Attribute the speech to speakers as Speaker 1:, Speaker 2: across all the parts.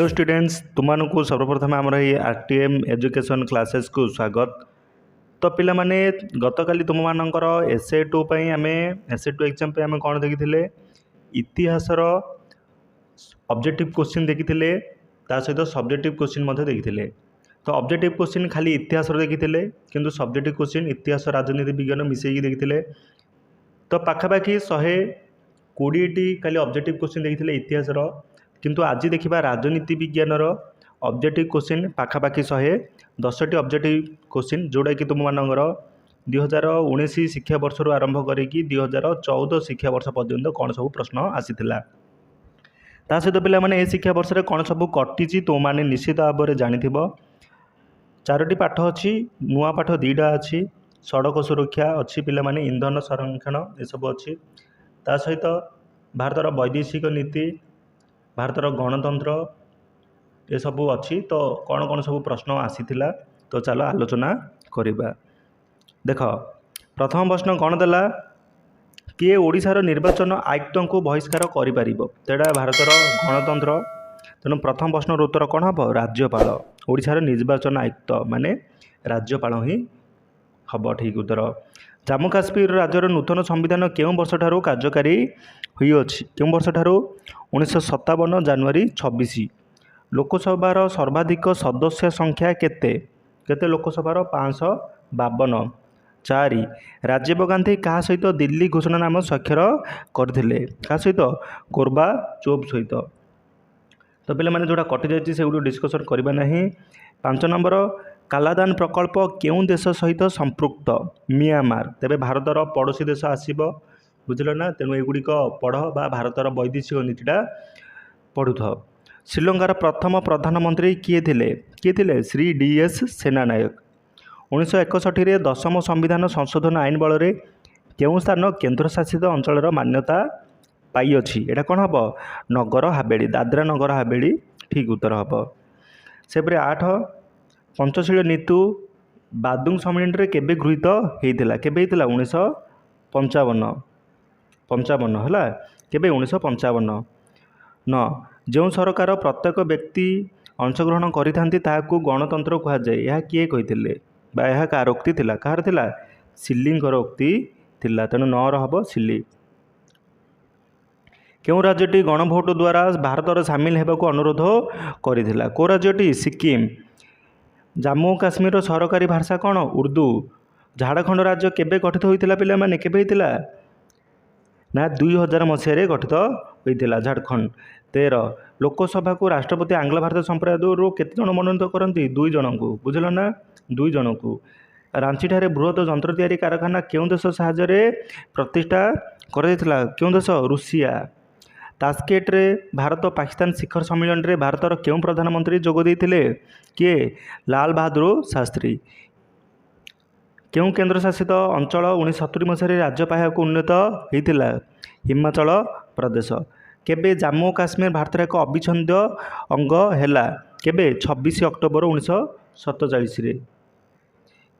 Speaker 1: Hello students तुमको सर्वप्रथम आमर ये आरटीएम एजुकेशन क्लासेस को स्वागत। तो पिला माने गतकाली तुम मानकर एसए टू आम एसए टू एग्जाम पे आम कौन देखी इतिहासर ऑब्जेक्टिव क्वेश्चन देखी सहित सब्जेक्टिव क्वेश्चन देखी। तो ऑब्जेक्टिव क्वेश्चन खाली इतिहास देखी किंतु सब्जेक्टिव क्वेश्चन इतिहास राजनीति विज्ञान मिसेकी देखी। तो पाखापाखि 120टी खाली ऑब्जेक्टिव क्वेश्चन देखी इतिहासर, किंतु आज देखा राजनीति विज्ञान ऑब्जेक्टिव क्वेश्चन पाखापाखि 110टी ऑब्जेक्टिव क्वेश्चन जोड़ा कि तुम मानकर 2019 शिक्षा वर्ष आरंभ करी 2014 शिक्षा वर्ष पर्यंत कौन सब प्रश्न आसीथिला। ता सहित पिला माने ए शिक्षा वर्ष रे कौन सब कटिची तुम माने निश्चित भाव में जानिथिबो। 4टी पाठ अच्छी, नुआ पाठ 2टा अच्छी, सड़क सुरक्षा अच्छी पिला माने इंधन संरक्षण ये सब अच्छी। ता सहित भारतर वैदेशिक नीति, भारतर गणतंत्र ये सब अच्छी। तो कौन कौन सब प्रश्न आसीथिला तो चलो आलोचना करिबा। देख प्रथम प्रश्न कौन देला किए ओडिशार निर्वाचन आयुक्त को बहिष्कार करिपारिबो, तेडा भारतर गणतंत्र। तेणु प्रथम प्रश्न उत्तर कौन हम राज्यपाल। ओडिशार निर्वाचन आयुक्त माने राज्यपाल ही हम, ठीक उत्तर। जम्मू काश्मीर राज्यर नूतन संविधान केउं वर्ष ठारू कार्यकारी हुई अछि, केउं वर्ष ठारू 1957 जनवरी 26। लोकसभार सर्वाधिक सदस्य संख्या केते, केते लोकसभार 552। 4 राजीव गांधी क्या सहित दिल्ली घोषणानामा स्वाक्षर करथिले, क्या सहित गोर्बाचोव सहित। तो पे मैंने जोड़ा कटि जाइए से डिस्कसन करवा ना। 5 नंबर कालादान प्रकल्प केउं देश सहित संपृक्त, म्यांमार। तेरे भारतर पड़ोशी देश आसब, बुझल ना। तेणु एगुड़िक पढ़ बा भारतर वैदेशिक नीतिटा पढ़ुथ। श्रीलंकार प्रथम प्रधानमंत्री किए थिले श्री DS सेनानायक। 1961 दशम संविधान संशोधन आईन बल केउं स्थान केन्द्रशासित अंचल मान्यता पाई अछि, एटा कौन हम नगर हावेली, दादरा नगर हावेली, ठीक उत्तर हम। सेपरे 8 पंचशील नीति बादुंग सम्मेलन केबे गृहीत होता, केबे होता 1955 है केबे 1955। 9 जो सरकार प्रत्येक व्यक्ति अंशग्रहण करिथांती ताहाकू गणतंत्र कहुए, यह किए कही बा यह कार उक्ति थिला, कार थिला सिल्लींकर उक्ति थिला। तेणु 9 हम सिल्ली। क्यों राज्यटी गणभोट द्वारा भारत सामिल होगा अनुरोध करिथिला, को राज्यटी सिक्किम। जम्मू काश्मीर सरकारी भाषा कौन उर्दू। झारखंड राज्य केबे गठित होइतिला पिला माने, केबे होइतिला ना 2000 मसीह गठित होइतिला झारखंड। 13 लोकसभा को राष्ट्रपति आंग्ल भारतीय संप्रदाय केते जन मनोनीत करती, 2 जन को, बुझल ना 2 जन को। रांची ठारे बृहत यंत्र तैयारी कारखाना केउं देश साहाय्य प्रतिष्ठा कर, केउं देश रूसिया। तास्केट रे भारत पाकिस्तान शिखर सम्मेलन रे भारतर केउं प्रधानमंत्री जोग देइथिले, किए लाल बहादुर शास्त्री। केउं केन्द्रशासित अंचल 1970 मसीह राज्य पाहक उन्नत होइथिला, हिमाचल प्रदेश। केबे जम्मू काश्मीर भारतर एक अविच्छेद्य अंग हैला, केबे 26 अक्टोबर 1947 रे।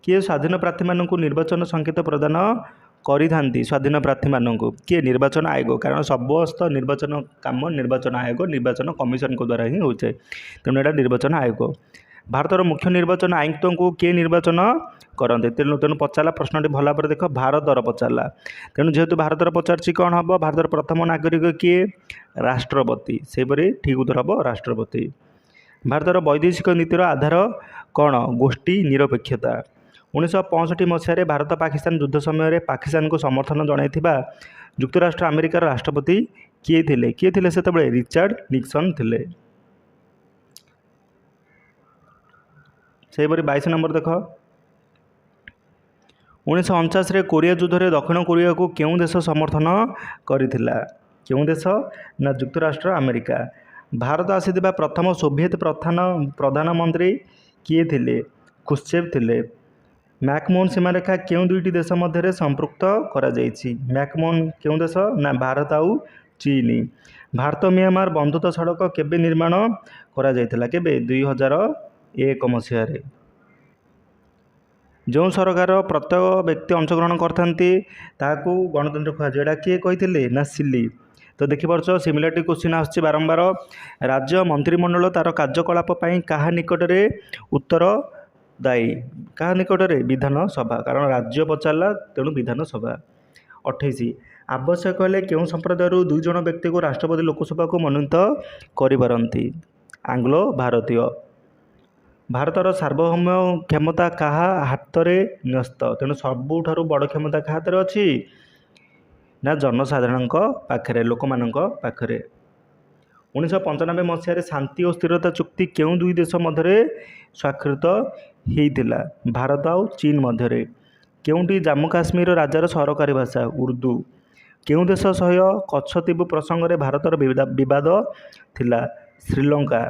Speaker 1: किए स्वाधीन प्रार्थी मानक निर्वाचन संकेत प्रदान करिथांती, स्वाधीन प्रार्थी मानक किए निर्वाचन आयोग, कारण समस्त निर्वाचन काम निर्वाचन आयोग निर्वाचन कमिशन को द्वारा ही होचे। तेणु एटा निर्वाचन आयोग। भारतर मुख्य निर्वाचन आयुक्त को किए निर्वाचन करते। तेणु तेणु पचारा प्रश्न भल भाव देख भारतर पचारा। तेणु जेहेतु भारतर पचार कौन हम भारतर प्रथम नागरिक किए, राष्ट्रपति। सेपरी ठीक उत्तर हम राष्ट्रपति। भारतर वैदेशिक नीतिर आधार कौन, गोष्ठी निरपेक्षता। 1965 मसीह भारत पाकिस्तान युद्ध समय पाकिस्तान को समर्थन जनाइथिबा युक्तराष्ट्र अमेरिकार राष्ट्रपति किए थिले, किए थिले सेतबेले रिचार्ड निक्सन थिले। सेपरी 22 नंबर देख 1949 कोरिया युद्ध में दक्षिण कोरिया को केउं देश समर्थन करिथिला, केउं देश ना युक्तराष्ट्र अमेरिका। भारत आसीथिबा प्रथम सोभियत प्रधानमंत्री किए थिले, खुश्चेव थिले। मैकमोहन सीमारेखा केउं 2टी देश मध्य संपृक्त करा जायछि, मैकमोहन केउं देश ना भारत आउ चीन। भारत म्यांमार बंधुत्व सड़क केबे निर्माण करा जायथिला, केबे 2001 मसीह। जो सरकार प्रत्येक व्यक्ति अंशग्रहण करथांती ताकू गणतंत्र कहुए, किए कही ना सिल्ली। तो देखिपार सिमिलारिटी क्वेश्चन आसुच्छी बारंबार राज्य मंत्रिमंडल तार कार्यकलाप क्या निकटरे उत्तर दायी क्या निकटरे विधानसभा कारण राज्य पचारा तेणु विधानसभा 28 आवश्यक हेले केउं संप्रदायर दुई जन व्यक्ति को राष्ट्रपति लोकसभा को मनोनीत करिपारंती आंग्लो भारतीय भारतर सार्वभौम क्षमता क्या हाथ में न्यस्त तेणु सबुठारु बड़ क्षमता क्या हाथ में अच्छी ना जनसाधारण पाखे लोक मान पाखे 1995 मसीह शांति और स्थिरता चुक्ति केउं दुई देश मध्य स्वाक्षरित होता भारत आउ चीन मध्य केउंटी जम्मू काश्मीर राजार सरकारी भाषा उर्दू केउं देश सह कच्छद्वीप प्रसंग में भारतर विवाद थिला श्रीलंका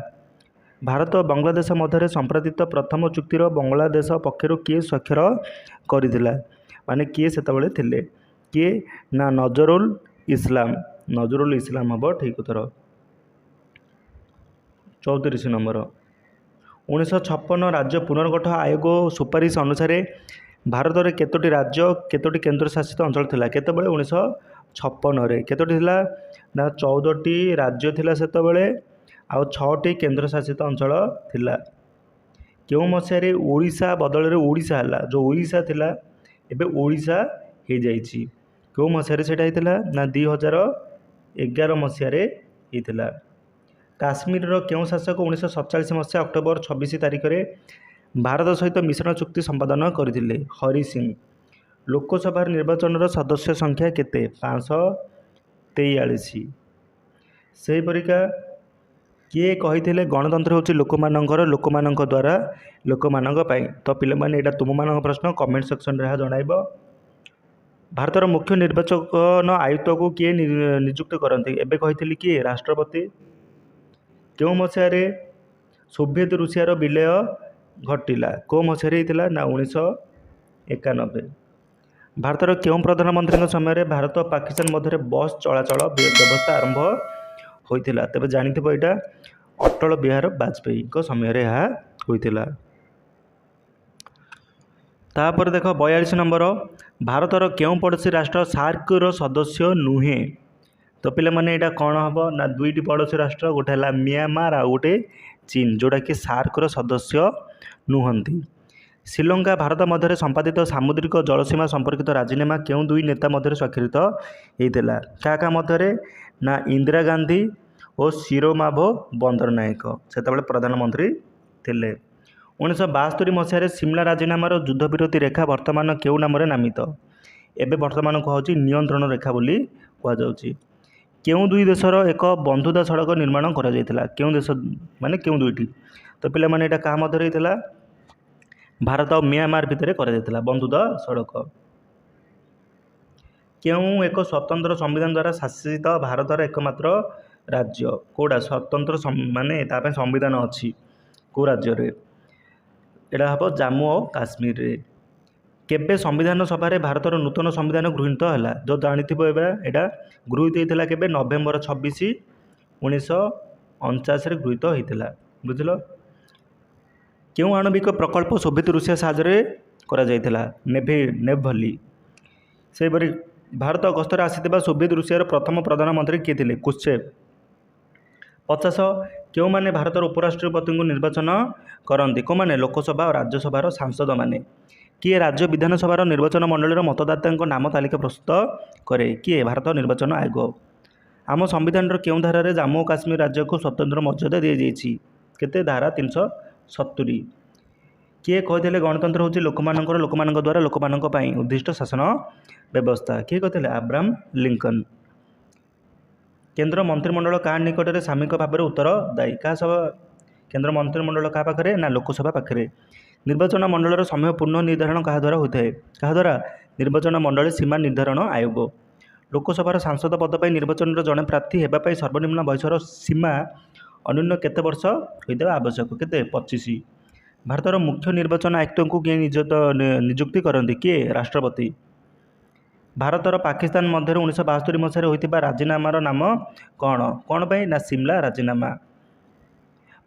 Speaker 1: भारत और बांग्लादेश मध्य संपादित प्रथम चुक्तिर बांग्लादेश पक्षर किए स्वाक्षर करथिला माने किए सेतबेले थिले किए ना नजरुल इस्लाम हम ठीक उत्तर 34 नंबर 1956 राज्य पुनर्गठन आयोग सुपारिश अनुसार भारत में केतोटी राज्य केतोटी केंद्र शासित अंचल थिला केतेबेले 1956 केतोटी थिला ना 14टी राज्य थिला सेतबेले आउ 6टी केंद्र शासित अंचल थिला केउं मसीह ओडिशा बदल ओडिशा हला जो ओडिशा थिला एबे ओडिशा हो जाइछि केउं मसीह सेटा हितला ना 2011 मसीह हितला काश्मीर केउं शासक 1947 मसीहा अक्टोबर 26 तारिख में भारत सहित मिश्रण चुक्ति संपादन करथिले हरि सिंह लोकसभा निर्वाचन सदस्य संख्या केते 543 से परिका किए कही गणतंत्र होची लोकमानंकर द्वारा लोकमानंक पई तो पिले माने एटा तुम मानक प्रश्न कमेंट सेक्शन रे जणाइबो भारतर मुख्य निर्वाचन आयुक्त को किए नियुक्त करती एबे कही किए राष्ट्रपति क्यों मसीह सोवियत रूसियार विलय घटिला कौ मसीह होता ना 1991 भारतर क्यों प्रधानमंत्री समय भारत पाकिस्तान मध्य बस चलाचल व्यवस्था आरंभ होता तेज जानी यहाँ अटल बिहार वाजपेयी समय होता तापर देख 42 नंबर भारतर क्यों पड़ोसी राष्ट्र सार्कर सदस्य नुहे तो पे मैंने यहाँ कौन हम ना दुईटी पड़ोसी राष्ट्र गोटे है म्यांमार आ गोटे चीन जोटा कि सार्कर सदस्य नुहंती श्रीलंका भारत मध्य संपादित सामुद्रिक जलसीमा संपर्कित राजीनामा क्यों दुई नेता मध्य स्वाक्षरित होता क्या मध्य ना इंदिरा गांधी और शिरोमाभो बंदरनायक से प्रधानमंत्री थिले 1972 मसीह सिमला राजीनामार युद्ध विरोधी रेखा वर्तमान केउ नाम नामित एवं वर्तमान कहुची नियंत्रण रेखा बोली कहुच्छी केउं दुई देशर एक बंधुता सड़क निर्माण करा जायतिला केउं देश माने केउं दुईटी तो पिला माने एटा का मध्य रहितला भारत और म्यांमार भितर करा जायतिला बंधुता सड़क केउं एक स्वतंत्र संविधान द्वारा शासित भारतर एकमात्र राज्य कोड़ा स्वतंत्र माने तापे संविधान अच्छी को राज्य रे एटा हम जम्मू और काश्मीर रे केबे संविधान सभा भारतर नूतन संविधान गृहीत है जो जानिथिबो एटा गृहीत होता केबे नवेम्बर 26 1949 गृहीत होता बुझल क्यों आणविक प्रकल्प सोवियत रूसिया साहाय्य करा जायतिला नेभली सेपरि भारत गस्तर आसीथिबा सोवियत रूसियार प्रथम प्रधानमंत्री किए थिले कुश्चेव 50 क्यों माने भारतर उपराष्ट्रपति को निर्वाचन करती कौ माने लोकसभा और राज्यसभार सांसद माने किए राज्य विधानसभा निर्वाचन मंडल मतदाता नाम तालिका प्रस्तुत करे किए भारत निर्वाचन आयोग आम संविधान क्यों धारा जम्मू और काश्मीर राज्य को स्वतंत्र मर्यादा दी जाइए केते धारा 370 किए कहते गणतंत्र हूँ लोकमान द्वारा लोकमान उद्दिष्ट शासन व्यवस्था किए कहते अब्राहम लिंकन केंद्र मंत्रिमंडल क्या निकट में सामयिक भाव में उत्तर दायी क्या सब केंद्र मंत्रिमंडल क्या पाखे ना लोकसभा पाखे निर्वाचन मंडल समय पुनः निर्धारण क्या द्वारा होता है क्या द्वारा निर्वाचन मंडल सीमा निर्धारण आयोग लोकसभार सांसद पद पर निर्वाचन जड़े प्रार्थी होगापाई सर्वनिम्न बयसर सीमा अन्यून केते वर्ष होता आवश्यक केते 25 भारतर मुख्य निर्वाचन आयुक्त को किए नियुक्ति करती किए राष्ट्रपति भारतर पाकिस्तान मध्य 1972 मसीह होता राजीनामार नाम कौन कौन पाई ना सिमला राजीनामा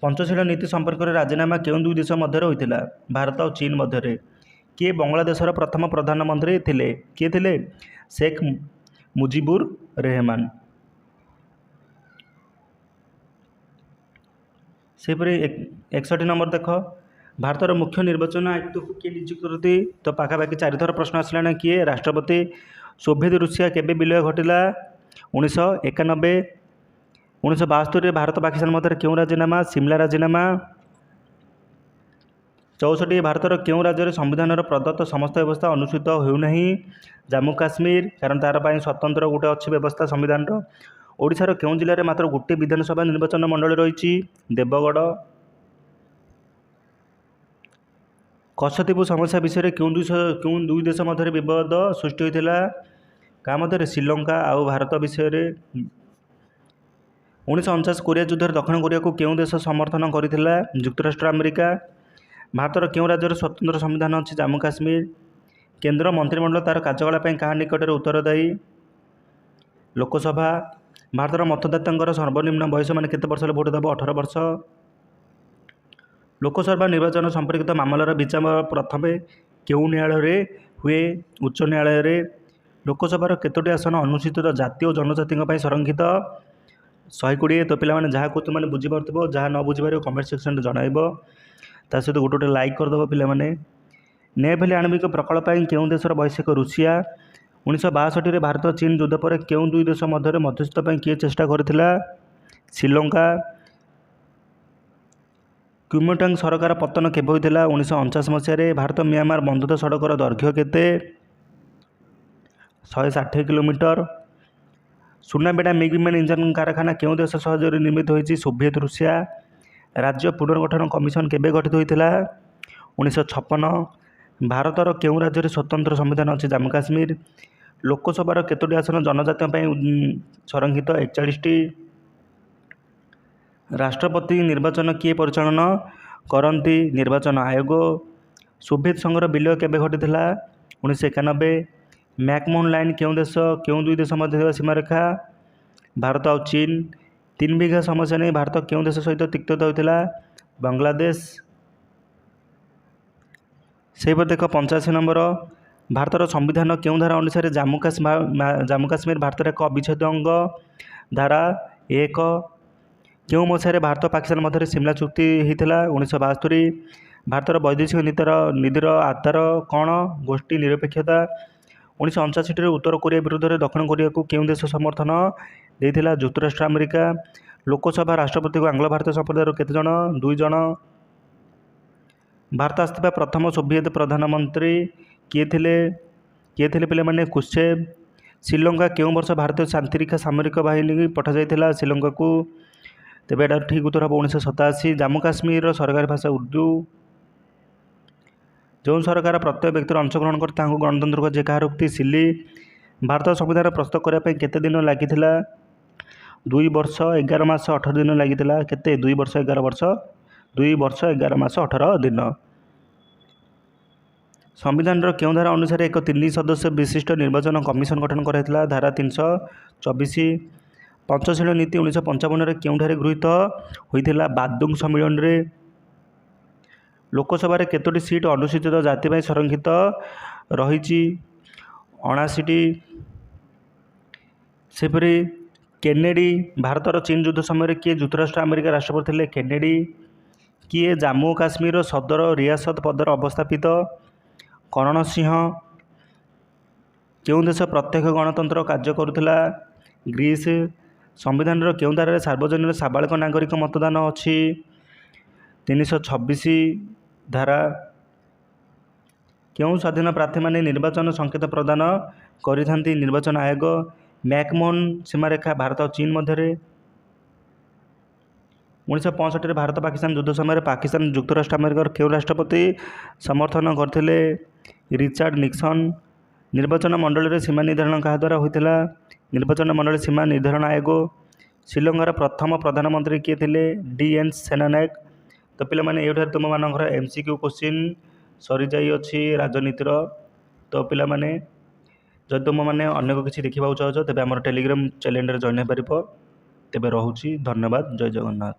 Speaker 1: पंचशील नीति संपर्क में राजीनामा क्यों दुई देश मध्य होता भारत और चीन मध्य किए बांग्लादेशर प्रथम प्रधानमंत्री थिले किए थिले शेख मुजिबुर रहमान ସେହିପରି 61 ନମ୍ବର ଦେଖ, ଭାରତର ମୁଖ୍ୟ ନିର୍ବାଚନ ଆୟୁକ୍ତକୁ କିଏ ନିଯୁକ୍ତ କରନ୍ତି? ତ ପାଖାପାଖି 4 ଥର ପ୍ରଶ୍ନ ଆସିଲାଣି। କିଏ? ରାଷ୍ଟ୍ରପତି। ସୋଭିଏତ ରୁଷିଆ କେବେ ବିଲୟ ଘଟିଲା? 1991। 1972ରେ ଭାରତ ପାକିସ୍ତାନ ମଧ୍ୟରେ କେଉଁ ରାଜିନାମା? ସିମଲା ରାଜିନାମା। 64 ଭାରତର କେଉଁ ରାଜ୍ୟରେ ସମ୍ବିଧାନର ପ୍ରଦତ୍ତ ସମସ୍ତ ବ୍ୟବସ୍ଥା ଅନୁସୂଚିତ ହେଉନାହିଁ? ଜାମ୍ମୁ କାଶ୍ମୀର, କାରଣ ତାର ପାଇଁ ସ୍ୱତନ୍ତ୍ର ଗୋଟେ ଅଛି ବ୍ୟବସ୍ଥା ସମ୍ବିଧାନର। ଓଡ଼ିଶାର କେଉଁ ଜିଲ୍ଲାରେ ମାତ୍ର ଗୋଟିଏ ବିଧାନସଭା ନିର୍ବାଚନ ମଣ୍ଡଳୀ ରହିଛି? ଦେବଗଡ଼। କଚ୍ଛଦ୍ୱୀପ ସମସ୍ୟା ବିଷୟରେ କେଉଁ ଦୁଇ ଦେଶ ମଧ୍ୟରେ ବିବାଦ ସୃଷ୍ଟି ହୋଇଥିଲା? କାହା ମଧ୍ୟରେ? ଶ୍ରୀଲଙ୍କା ଆଉ ଭାରତ ବିଷୟରେ। 1949 କୋରିଆ ଯୁଦ୍ଧରେ ଦକ୍ଷିଣ କୋରିଆକୁ କେଉଁ ଦେଶ ସମର୍ଥନ କରିଥିଲା? ଯୁକ୍ତରାଷ୍ଟ୍ର ଆମେରିକା। ଭାରତର କେଉଁ ରାଜ୍ୟର ସ୍ୱତନ୍ତ୍ର ସମ୍ବିଧାନ ଅଛି? ଜାମ୍ମୁ କାଶ୍ମୀର। କେନ୍ଦ୍ର ମନ୍ତ୍ରିମଣ୍ଡଳ ତାର କାର୍ଯ୍ୟକଳାପ ପାଇଁ କାହା ନିକଟରେ ଉତ୍ତରଦାୟୀ? ଲୋକସଭା। ଭାରତର ମତଦାତାଙ୍କର ସର୍ବନିମ୍ନ ବୟସ ମାନେ କେତେ ବର୍ଷ ହେଲେ ଭୋଟ ଦେବ? 18 ବର୍ଷ। ଲୋକସଭା ନିର୍ବାଚନ ସମ୍ପର୍କିତ ମାମଲାର ବିଚାର ପ୍ରଥମେ କେଉଁ ନ୍ୟାୟାଳୟରେ ହୁଏ? ଉଚ୍ଚ ନ୍ୟାୟାଳୟରେ। ଲୋକସଭାର କେତୋଟି ଆସନ ଅନୁସୂଚିତ ଜାତି ଓ ଜନଜାତିଙ୍କ ପାଇଁ ସଂରକ୍ଷିତ? 120। ତ ପିଲାମାନେ ଯାହାକୁ ତୁମେ ବୁଝିପାରୁଥିବ, ଯାହା ନ ବୁଝିପାରିବ କମେଣ୍ଟ ସେକ୍ସନରେ ଜଣାଇବ। ତା ସହିତ ଗୋଟେ ଲାଇକ୍ କରିଦେବ ପିଲାମାନେ। ନେଭେଲି ଆଣବିକ ପ୍ରକଳ୍ପ ପାଇଁ କେଉଁ ଦେଶର ବୈଷୟିକ? ରୁଷିଆ। 1962ରେ ଭାରତ ଚୀନ ଯୁଦ୍ଧ ପରେ କେଉଁ ଦୁଇ ଦେଶ ମଧ୍ୟରେ ମଧ୍ୟସ୍ଥତା ପାଇଁ କିଏ ଚେଷ୍ଟା କରିଥିଲା? ଶ୍ରୀଲଙ୍କା। କ୍ୟୁମିଣ୍ଟାଙ୍ଗ ସରକାର ପତନ କେବେ ହୋଇଥିଲା? 1949 ମସିହାରେ। ଭାରତ ମିଆଁମାର ବନ୍ଧୁତ୍ୱ ସଡ଼କର ଦୈର୍ଘ୍ୟ କେତେ? 160 କିଲୋମିଟର। ସୁନାବେଡ଼ା ମିଗ ବିମାନ ଇଞ୍ଜିନ କାରଖାନା କେଉଁ ଦେଶ ସହଯୋଗରେ ନିର୍ମିତ ହୋଇଛି? Soviet Russia. ରାଜ୍ୟ ପୁନର୍ଗଠନ କମିଶନ କେବେ ଗଠିତ ହୋଇଥିଲା? 1956। ଭାରତର କେଉଁ ରାଜ୍ୟରେ ସ୍ୱତନ୍ତ୍ର ସମ୍ବିଧାନ ଅଛି? ଜାମ୍ମୁ କାଶ୍ମୀର। ଲୋକସଭାର କେତୋଟି ଆସନ ଜନଜାତିଙ୍କ ପାଇଁ ସଂରକ୍ଷିତ? 41ଟି। ରାଷ୍ଟ୍ରପତି ନିର୍ବାଚନ କିଏ ପରିଚାଳନା କରନ୍ତି? ନିର୍ବାଚନ ଆୟୋଗ। ସୋଭିଏତ ସଂଘର ବିଲୟ କେବେ ଘଟିଥିଲା? 1991। ମ୍ୟାକମୋହନ ଲାଇନ୍ କେଉଁ ଦୁଇ ଦେଶ ମଧ୍ୟରେ ଥିବା ସୀମାରେଖା? ଭାରତ ଆଉ ଚୀନ। 3 ବିଘା ସମସ୍ୟା ନେଇ ଭାରତ କେଉଁ ଦେଶ ସହିତ ତିକ୍ତତା ହୋଇଥିଲା? ବାଂଲାଦେଶ। ସେହିପରି ଦେଖ 85 ନମ୍ବର, ଭାରତର ସମ୍ବିଧାନ କେଉଁ ଧାରା ଅନୁସାରେ ଜାମ୍ମୁ କାଶ୍ମୀର ଭାରତର ଏକ ଅବିଚ୍ଛେଦ୍ୟ ଅଙ୍ଗ? ଧାରା 1। କେଉଁ ମସିହାରେ ଭାରତ ପାକିସ୍ତାନ ମଧ୍ୟରେ ସିମଲା ଚୁକ୍ତି ହୋଇଥିଲା? 1972। ଭାରତର ବୈଦେଶିକ ନୀତିର ଆଧାର କ'ଣ? ଗୋଷ୍ଠୀ ନିରପେକ୍ଷତା। 1989ରେ ଉତ୍ତର କୋରିଆ ବିରୁଦ୍ଧରେ ଦକ୍ଷିଣ କୋରିଆକୁ କେଉଁ ଦେଶ ସମର୍ଥନ ଦେଇଥିଲା? ଯୁକ୍ତରାଷ୍ଟ୍ର ଆମେରିକା। ଲୋକସଭା ରାଷ୍ଟ୍ରପତିଙ୍କୁ ଆଙ୍ଗ୍ଲୋ ଭାରତୀୟ ସମ୍ପ୍ରଦାୟରୁ କେତେ ଜଣ? 2 ଜଣ। ଭାରତ ଆସିଥିବା ପ୍ରଥମ ସୋଭିଏତ ପ୍ରଧାନମନ୍ତ୍ରୀ କିଏ ଥିଲେ ପିଲାମାନେ? କୁଶ୍ଚେଭ। ଶ୍ରୀଲଙ୍କା କେଉଁ ବର୍ଷ ଭାରତୀୟ ଶାନ୍ତିରକ୍ଷା ସାମରିକ ବାହିନୀ ପଠାଯାଇଥିଲା ଶ୍ରୀଲଙ୍କାକୁ? ତେବେ ଏଟାର ଠିକ୍ ଉତ୍ତର ହେବ 1987। ଜାମ୍ମୁ କାଶ୍ମୀରର ସରକାରୀ ଭାଷା ଉର୍ଦ୍ଦୁ। ଯେଉଁ ସରକାର ପ୍ରତ୍ୟେକ ବ୍ୟକ୍ତିର ଅଂଶଗ୍ରହଣ କରି ତାହାଙ୍କୁ ଗଣତନ୍ତ୍ର କୁହାଯାଏ, କାହାର ଉକ୍ତି? ସିଲି। ଭାରତ ସମ୍ବିଧାନ ପ୍ରସ୍ତୁତ କରିବା ପାଇଁ କେତେ ଦିନ ଲାଗିଥିଲା? 2 ବର୍ଷ 11 ମାସ 18 ଦିନ ଲାଗିଥିଲା। କେତେ? 2 ବର୍ଷ 11 ମାସ 18 ଦିନ। ସମ୍ବିଧାନର କେଉଁ ଧାରା ଅନୁସାରେ ଏକ 3 ସଦସ୍ୟ ବିଶିଷ୍ଟ ନିର୍ବାଚନ କମିଶନ ଗଠନ କରାଯାଇଥିଲା? ଧାରା 324। ପଞ୍ଚଶୀଳ ନୀତି 1955ରେ କେଉଁଠାରେ ଗୃହୀତ ହୋଇଥିଲା? ବାର୍ଦୁଙ୍ଗ ସମ୍ମିଳନୀରେ। ଲୋକସଭାରେ କେତୋଟି ସିଟ୍ ଅନୁସୂଚିତ ଜାତି ପାଇଁ ସଂରକ୍ଷିତ ରହିଛି? 79ଟି। ସେହିପରି କେନେଡ଼ି। ଭାରତର ଚୀନ ଯୁଦ୍ଧ ସମୟରେ କିଏ ଯୁକ୍ତରାଷ୍ଟ୍ର ଆମେରିକା ରାଷ୍ଟ୍ରପତି ଥିଲେ? କେନେଡ଼ି। କିଏ ଜାମ୍ମୁ ଓ କାଶ୍ମୀରର ସଦର ରିଆସତ ପଦରେ ଅବସ୍ଥାପିତ? କରଣ ସିଂହ। କେଉଁ ଦେଶ ପ୍ରତ୍ୟକ୍ଷ ଗଣତନ୍ତ୍ର କାର୍ଯ୍ୟ କରୁଥିଲା? ଗ୍ରୀସ। ସମ୍ବିଧାନର କେଉଁ ଧାରାରେ ସାର୍ବଜନୀନ ସାବାଳିକ ନାଗରିକ ମତଦାନ ଅଛି? 326 ଧାରା। କେଉଁ ସ୍ୱାଧୀନ ପ୍ରାର୍ଥୀମାନେ ନିର୍ବାଚନ ସଂକେତ ପ୍ରଦାନ କରିଥାନ୍ତି? ନିର୍ବାଚନ ଆୟୋଗ। ମ୍ୟାକମୋହନ ସୀମାରେଖା ଭାରତ ଓ ଚୀନ ମଧ୍ୟରେ। 1965ରେ ଭାରତ ପାକିସ୍ତାନ ଯୁଦ୍ଧ ସମୟରେ ପାକିସ୍ତାନ ଯୁକ୍ତରାଷ୍ଟ୍ର ଆମେରିକାର କେଉଁ ରାଷ୍ଟ୍ରପତି ସମର୍ଥନ କରିଥିଲେ? Richard Nixon. ନିର୍ବାଚନ ମଣ୍ଡଳୀରେ ସୀମା ନିର୍ଦ୍ଧାରଣ କାହା ଦ୍ୱାରା ହୋଇଥିଲା? ନିର୍ବାଚନ ମଣ୍ଡଳୀ ସୀମା ନିର୍ଦ୍ଧାରଣ ଆୟୋଗ। ଶ୍ରୀଲଙ୍କାର ପ୍ରଥମ ପ୍ରଧାନମନ୍ତ୍ରୀ କିଏ ଥିଲେ? DN ସେନାନାୟକ। ତ ପିଲାମାନେ ଏଇଠାରେ ତୁମମାନଙ୍କର MCQ କୋଶ୍ଚିନ୍ ସରିଯାଇଅଛି ରାଜନୀତିର। ତ ପିଲାମାନେ ଯଦି ତୁମମାନେ ଅନେକ କିଛି ଦେଖିବାକୁ ଚାହୁଁଛ ତେବେ ଆମର ଟେଲିଗ୍ରାମ ଚ୍ୟାନେଲରେ ଜଏନ୍ ହୋଇପାରିବ। ତେବେ ରହୁଛି, ଧନ୍ୟବାଦ, ଜୟ ଜଗନ୍ନାଥ।